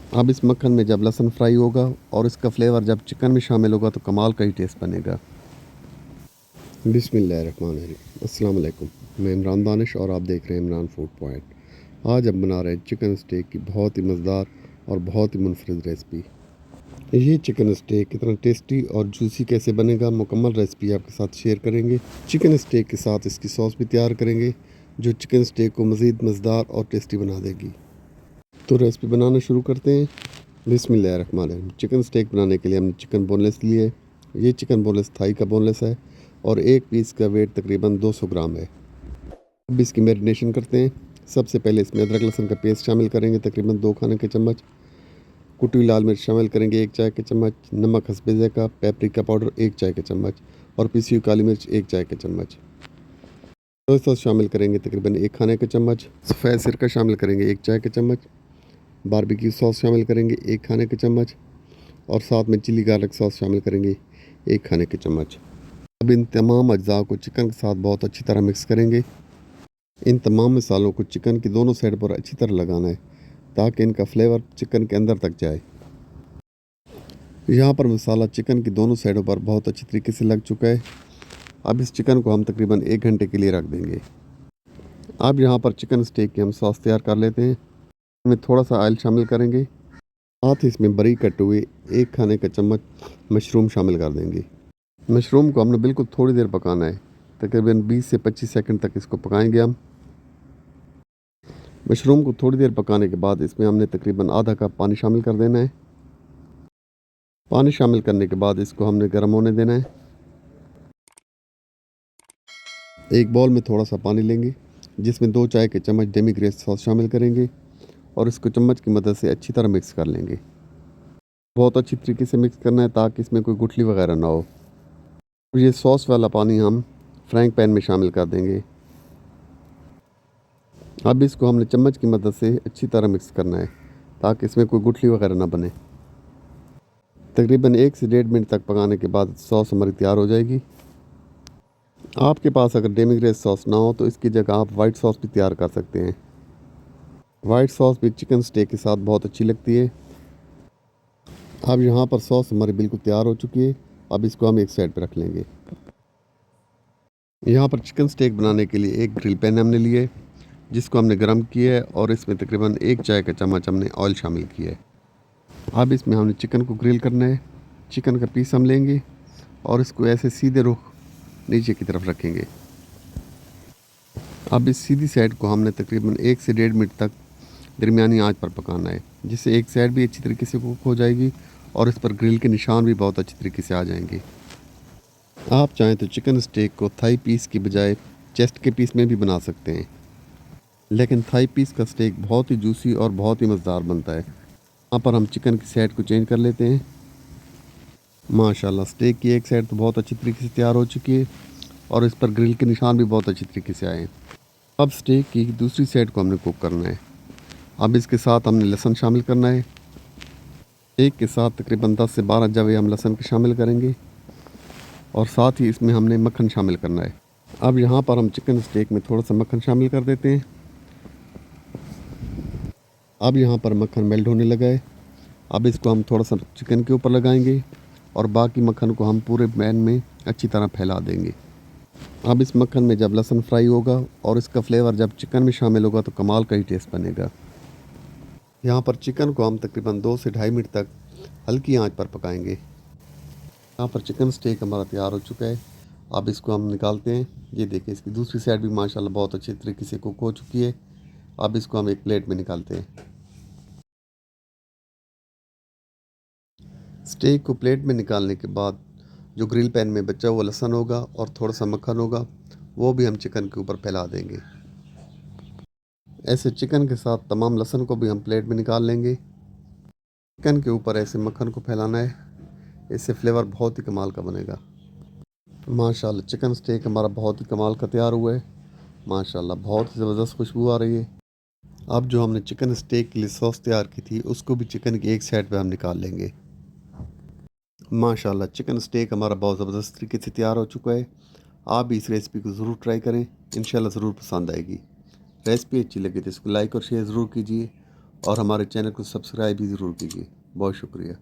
अब इस मक्खन में जब लहसुन फ्राई होगा और इसका फ्लेवर जब चिकन में शामिल होगा तो कमाल का ही टेस्ट बनेगा। बिस्मिल्लाहिर्रहमानिर्रहीम। अस्सलाम वालेकुम। मैं इमरान दानिश और आप देख रहे हैं इमरान फूड पॉइंट। आज हम बना रहे हैं चिकन स्टेक की बहुत ही मज़ेदार और बहुत ही मुनफरिद रेसिपी। ये चिकन स्टेक कितना टेस्टी और जूसी कैसे बनेगा, मुकम्मल रेसिपी आपके साथ शेयर करेंगे। चिकन स्टेक के साथ इसकी सॉस भी तैयार करेंगे जो चिकन स्टेक को मज़ीद मज़ेदार और टेस्टी बना देगी। तो रेसिपी बनाना शुरू करते हैं। बिस्मिल्लाहिर्रहमानिर्रहीम। चिकन स्टेक बनाने के लिए हमने चिकन बोनलेस लिए है। ये चिकन बोनलेस थाई का बोनलेस है और एक पीस का वेट तकरीबन 200 ग्राम है। अब इसकी मैरिनेशन करते हैं। सबसे पहले इसमें अदरक लहसुन का पेस्ट शामिल करेंगे तकरीबन 2 खाने के चम्मच। कुटी हुई लाल मिर्च शामिल करेंगे 1 चाय के चम्मच। नमक हस्बे ज़ायक़ा, पेपरिका पाउडर 1 चाय के चम्मच और पिसी हुई काली मिर्च 1 चाय के चम्मच। सोया सॉस शामिल करेंगे तकरीबन 1 खाने के चम्मच। सफ़ेद सिरका शामिल करेंगे 1 चाय के चम्मच। बारबेक्यू सॉस शामिल करेंगे 1 खाने के चम्मच और साथ में चिली गार्लिक सॉस शामिल करेंगे 1 खाने के चम्मच। अब इन तमाम अज्जा को चिकन के साथ बहुत अच्छी तरह मिक्स करेंगे। इन तमाम मसालों को चिकन की दोनों साइड पर अच्छी तरह लगाना है ताकि इनका फ्लेवर चिकन के अंदर तक जाए। यहाँ पर मसाला चिकन की दोनों साइडों पर बहुत अच्छी तरीके से लग चुका है। अब इस चिकन को हम तकरीबन 1 घंटे के लिए रख देंगे। अब यहाँ पर चिकन स्टेक की हम सॉस तैयार कर लेते हैं। इसमें थोड़ा सा ऑयल शामिल करेंगे, साथ ही इसमें बारीक कटे हुए 1 खाने का चम्मच मशरूम शामिल कर देंगे। मशरूम को हमने बिल्कुल थोड़ी देर पकाना है, तकरीबन 20 से 25 सेकंड तक इसको पकाएंगे हम। मशरूम को थोड़ी देर पकाने के बाद इसमें हमने तकरीबन आधा कप पानी शामिल कर देना है। पानी शामिल करने के बाद इसको हमने गर्म होने देना है। एक बाउल में थोड़ा सा पानी लेंगे जिसमें 2 चाय के चम्मच डेमी ग्रेस सॉस शामिल करेंगे और इसको चम्मच की मदद से अच्छी तरह मिक्स कर लेंगे। बहुत अच्छी तरीके से मिक्स करना है ताकि इसमें कोई गुठली वगैरह ना हो। ये सॉस वाला पानी हम फ्राइंग पैन में शामिल कर देंगे। अब इसको हमने चम्मच की मदद से अच्छी तरह मिक्स करना है ताकि इसमें कोई गुठली वगैरह ना बने। तकरीबन 1 से 1.5 मिनट तक पकाने के बाद सॉस हमारी तैयार हो जाएगी। आपके पास अगर डेमी ग्रेस सॉस ना हो तो इसकी जगह आप वाइट सॉस भी तैयार कर सकते हैं। वाइट सॉस भी चिकन स्टेक के साथ बहुत अच्छी लगती है। अब यहाँ पर सॉस हमारी बिल्कुल तैयार हो चुकी है। अब इसको हम एक साइड पर रख लेंगे। यहाँ पर चिकन स्टेक बनाने के लिए एक ग्रिल पैन हमने लिए है जिसको हमने गर्म किया है और इसमें तकरीबन 1 चाय का चम्मच हमने ऑयल शामिल किया है। अब इसमें हमने चिकन को ग्रिल करना है। चिकन का पीस हम लेंगे और इसको ऐसे सीधे रुख नीचे की तरफ रखेंगे। अब इस सीधी साइड को हमने तकरीबन 1 से 1.5 मिनट तक दरमियानी आंच पर पकाना है जिससे एक साइड भी अच्छी तरीके से कुक हो जाएगी और इस पर ग्रिल के निशान भी बहुत अच्छी तरीके से आ जाएंगे। आप चाहें तो चिकन स्टेक को थाई पीस की बजाय चेस्ट के पीस में भी बना सकते हैं, लेकिन थाई पीस का स्टेक बहुत ही जूसी और बहुत ही मज़ेदार बनता है। यहाँ पर हम चिकन की साइड को चेंज कर लेते हैं। माशाल्लाह स्टेक की एक साइड तो बहुत अच्छी तरीके से तैयार हो चुकी है और इस पर ग्रिल के निशान भी बहुत अच्छी तरीके से आए हैं। अब स्टेक की दूसरी साइड को हमने कुक करना है। अब इसके साथ हमने लहसुन शामिल करना है। एक के साथ तकरीबन 10 से 12 जवे हम लहसुन के शामिल करेंगे और साथ ही इसमें हमने मक्खन शामिल करना है। अब यहाँ पर हम चिकन स्टेक में थोड़ा सा मक्खन शामिल कर देते हैं। अब यहाँ पर मक्खन मेल्ट होने लगा है। अब इसको हम थोड़ा सा चिकन के ऊपर लगाएंगे और बाकी मक्खन को हम पूरे पैन में अच्छी तरह फैला देंगे। अब इस मक्खन में जब लहसुन फ्राई होगा और इसका फ्लेवर जब चिकन में शामिल होगा तो कमाल का ही टेस्ट बनेगा। यहाँ पर चिकन को हम तकरीबन 2 से 2.5 मिनट तक हल्की आंच पर पकाएंगे। यहाँ पर चिकन स्टेक हमारा तैयार हो चुका है। अब इसको हम निकालते हैं। ये देखिए इसकी दूसरी साइड भी माशाल्लाह बहुत अच्छी तरीके से कुक हो चुकी है। अब इसको हम एक प्लेट में निकालते हैं। स्टेक को प्लेट में निकालने के बाद जो ग्रिल पैन में बचा हुआ लहसुन होगा और थोड़ा सा मक्खन होगा वो भी हम चिकन के ऊपर फैला देंगे। ऐसे चिकन के साथ तमाम लहसुन को भी हम प्लेट में निकाल लेंगे। चिकन के ऊपर ऐसे मक्खन को फैलाना है, इससे फ्लेवर बहुत ही कमाल का बनेगा। माशाल्लाह चिकन स्टेक हमारा बहुत ही कमाल का तैयार हुआ है। माशाल्लाह बहुत ही ज़बरदस्त खुशबू आ रही है। अब जो हमने चिकन स्टेक के लिए सॉस तैयार की थी उसको भी चिकन की एक साइड पे हम निकाल लेंगे। माशाल्लाह चिकन स्टेक हमारा बहुत ज़बरदस्त तरीके से तैयार हो चुका है। आप भी इस रेसिपी को ज़रूर ट्राई करें, इंशाल्लाह ज़रूर पसंद आएगी। रेसिपी अच्छी लगी तो इसको लाइक और शेयर ज़रूर कीजिए और हमारे चैनल को सब्सक्राइब भी ज़रूर कीजिए। बहुत शुक्रिया।